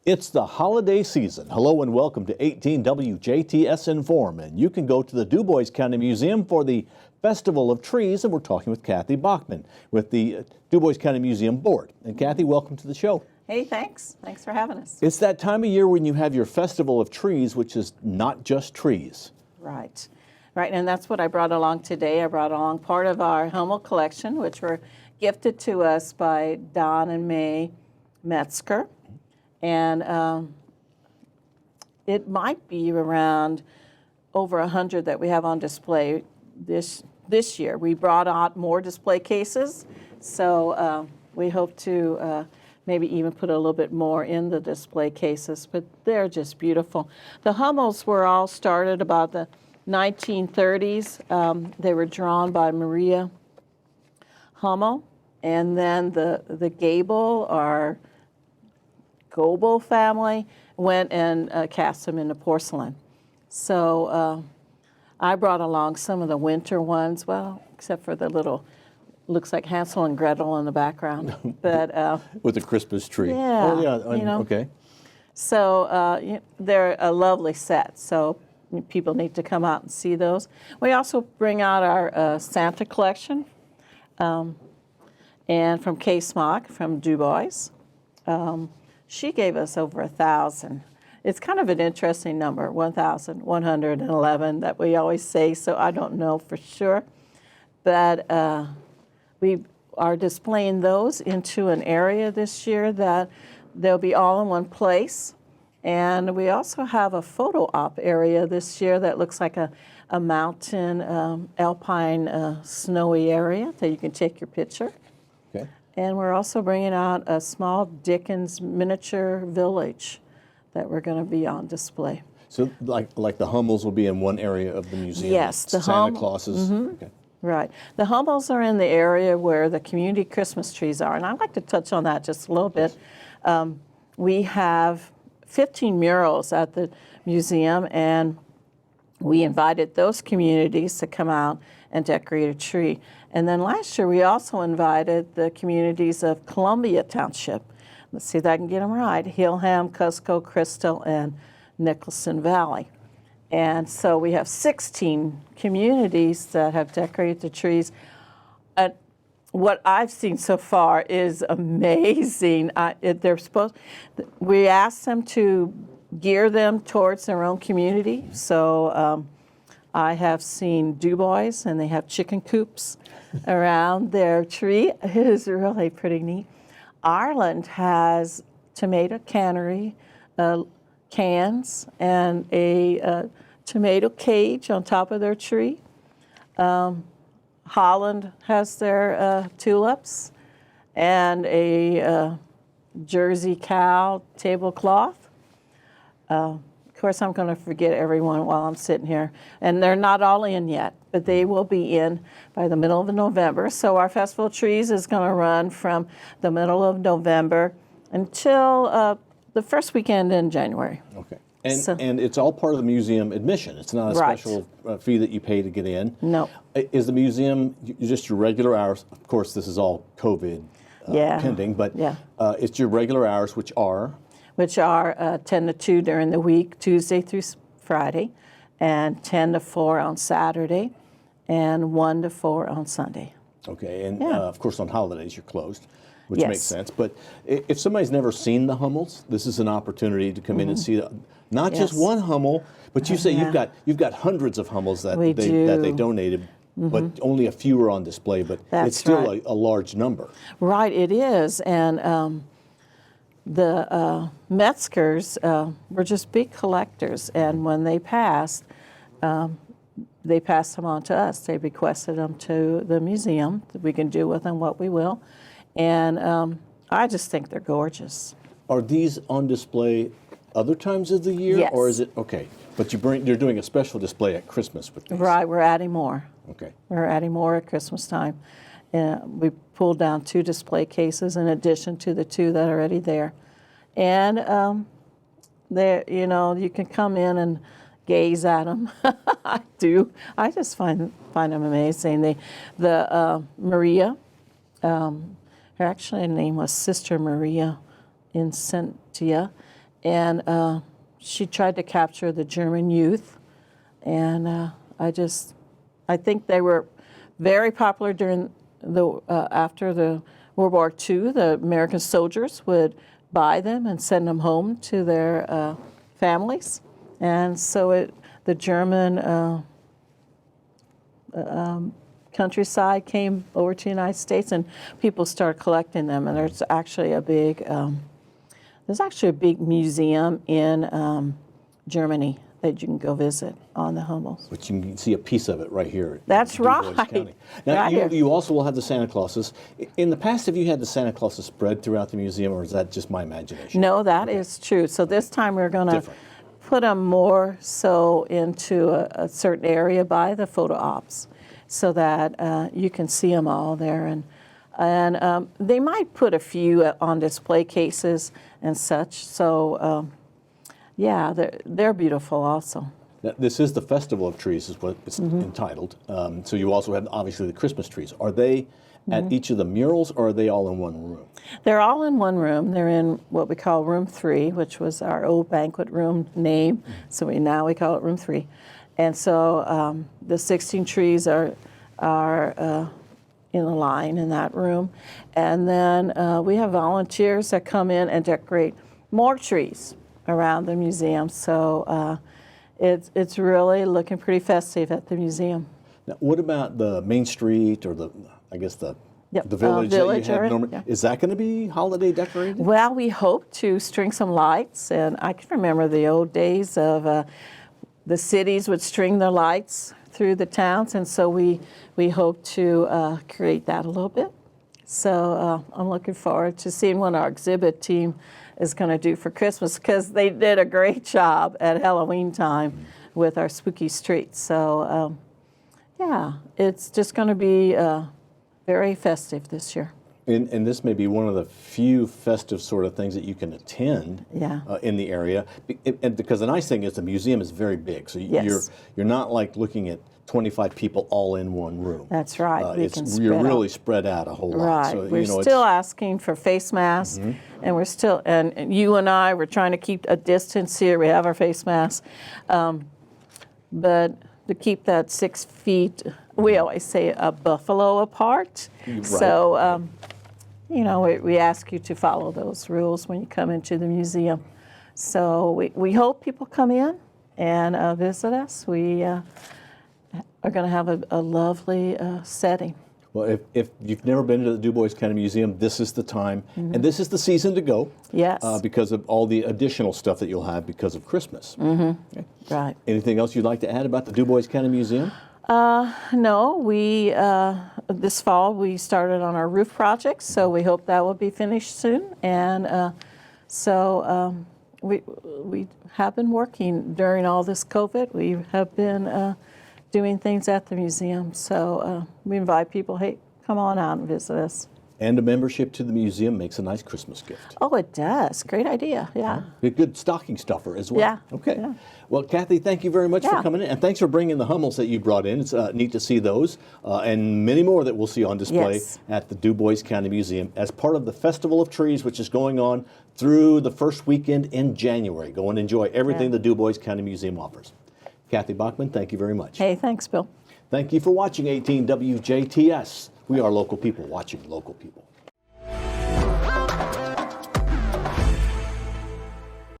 It's the holiday season. Hello and welcome to 18 WJTS in.form. And you can go to the Dubois County Museum for the Festival of Trees. And we're talking with Kathy Bachman with the Dubois County Museum Board. And Kathy, welcome to the show. Hey, thanks. Thanks for having us. It's that time of year when you have your Festival of Trees, which is not just trees. Right. Right, and that's what I brought along today. I brought along part of our Hummel collection, which were gifted to us by Don and May Metzger. And it might be around over 100 that we have on display this year. We brought out more display cases, so we hope to maybe even put a little bit more in the display cases, but they're just beautiful. The Hummels were all started about the 1930s. They were drawn by Maria Hummel, and then the Gable or Goebel family went and cast them into porcelain. So I brought along some of the winter ones, well, except for the little, looks like Hansel and Gretel in the background. But with the Christmas tree. Yeah. Oh, yeah. You know. Okay. So they're a lovely set. So people need to come out and see those. We also bring out our Santa collection, and from Kay Smock from Dubois. She gave us over 1,000. It's kind of an interesting number, 1,111 that we always say, so I don't know for sure. But we are displaying those into an area this year that they'll be all in one place. And we also have a photo op area this year that looks like a mountain, alpine, snowy area that you can take your picture. Okay. And we're also bringing out a small Dickens miniature village that we're going to be on display. So like the Hummels will be in one area of the museum? Yes. The Santa Clauses? Mm-hmm. Okay. Right. The Hummels are in the area where the community Christmas trees are, and I'd like to touch on that just a little bit. We have 15 murals at the museum, and we invited those communities to come out and decorate a tree. And then last year, we also invited the communities of Columbia Township. Let's see if I can get them right. Hillham, Cusco, Crystal, and Nicholson Valley. And so we have 16 communities that have decorated the trees. What I've seen so far is amazing. We asked them to gear them towards their own community. So I have seen Dubois, and they have chicken coops around their tree. It is really pretty neat. Ireland has tomato cannery cans and a tomato cage on top of their tree. Holland has their tulips and a Jersey cow tablecloth. Of course, I'm going to forget everyone while I'm sitting here. And they're not all in yet, but they will be in by the middle of November. So our Festival of Trees is going to run from the middle of November until the first weekend in January. Okay. And it's all part of the museum admission. It's not a special fee that you pay to get in. No. Is the museum just your regular hours? Of course, this is all COVID pending, but it's your regular hours, which are? Which are 10 to 2 during the week, Tuesday through Friday, and 10 to 4 on Saturday, and 1 to 4 on Sunday. Okay, and of course on holidays you're closed, which makes sense. But if somebody's never seen the Hummels, this is an opportunity to come in and see not just one Hummel, but you say you've got hundreds of Hummels that they donated. But only a few are on display, but it's still a large number. Right, it is, and the Metzgers were just big collectors, and when they passed them on to us. They requested them to the museum. We can do with them what we will, and I just think they're gorgeous. Are these on display other times of the year, or is it okay? But you're doing a special display at Christmas with these. Right, we're adding more. Okay. We're adding more at Christmas time. We pulled down 2 display cases in addition to the 2 that are already there. And you can come in and gaze at them. I do. I just find them amazing. The Maria, her actual name was Sister Maria Incentia, and she tried to capture the German youth, and I think they were very popular during after the World War II. The American soldiers would buy them and send them home to their families, and so the German countryside came over to the United States, and people started collecting them. And there's actually a big museum in Germany that you can go visit on the Hummels. But you can see a piece of it right here. That's in Dubois right. County. Now, Right you also will have the Santa Clauses. In the past, have you had the Santa Clauses spread throughout the museum, or is that just my imagination? No, that is true. So this time we're going to put them more so into a certain area by the photo ops, so that you can see them all there. And they might put a few on display cases and such. So yeah, they're beautiful also. Now, this is the Festival of Trees, is what it's entitled. So you also have, obviously, the Christmas trees. Are they at each of the murals, or are they all in one room? They're all in one room. They're in what we call Room 3, which was our old banquet room name. So now we call it Room 3. And so the 16 trees are in a line in that room. And then we have volunteers that come in and decorate more trees around the museum. So it's really looking pretty festive at the museum. Now, what about the Main Street, or the village village that you have area, normally? yeah. Is that going to be holiday decorated? Well, we hope to string some lights, and I can remember the old days of the cities would string their lights through the towns, and so we hope to create that a little bit. So I'm looking forward to seeing what our exhibit team is going to do for Christmas, because they did a great job at Halloween time with our spooky streets. So yeah, it's just going to be very festive this year. And this may be one of the few festive sort of things that you can attend in the area. And because the nice thing is the museum is very big, so you're not like looking at 25 people all in one room. That's right. You're really spread out a whole lot. Right. So, we're still asking for face masks, and we're still, and you and I, we're trying to keep a distance here. We have our face masks, but to keep that 6 feet, we always say a buffalo apart. Right. So, we ask you to follow those rules when you come into the museum. So we hope people come in and visit us. We are going to have a lovely setting. Well, if you've never been to the Dubois County Museum, this is the time, and this is the season to go. Yes. Because of all the additional stuff that you'll have because of Christmas. Okay. Right. Anything else you'd like to add about the Dubois County Museum? No, we this fall we started on our roof project, so we hope that will be finished soon. And so we have been working during all this COVID. We have been doing things at the museum, so we invite people, hey, come on out and visit us. And a membership to the museum makes a nice Christmas gift. Oh, it does. Great idea, yeah. A good stocking stuffer as well. Yeah. Okay. Yeah. Well, Kathy, thank you very much for coming in, and thanks for bringing the Hummels that you brought in. It's neat to see those, and many more that we'll see on display at the Dubois County Museum as part of the Festival of Trees, which is going on through the first weekend in January. Go and enjoy everything the Dubois County Museum offers. Kathy Bachman, thank you very much. Hey, thanks, Bill. Thank you for watching 18 WJTS. We are local people watching local people.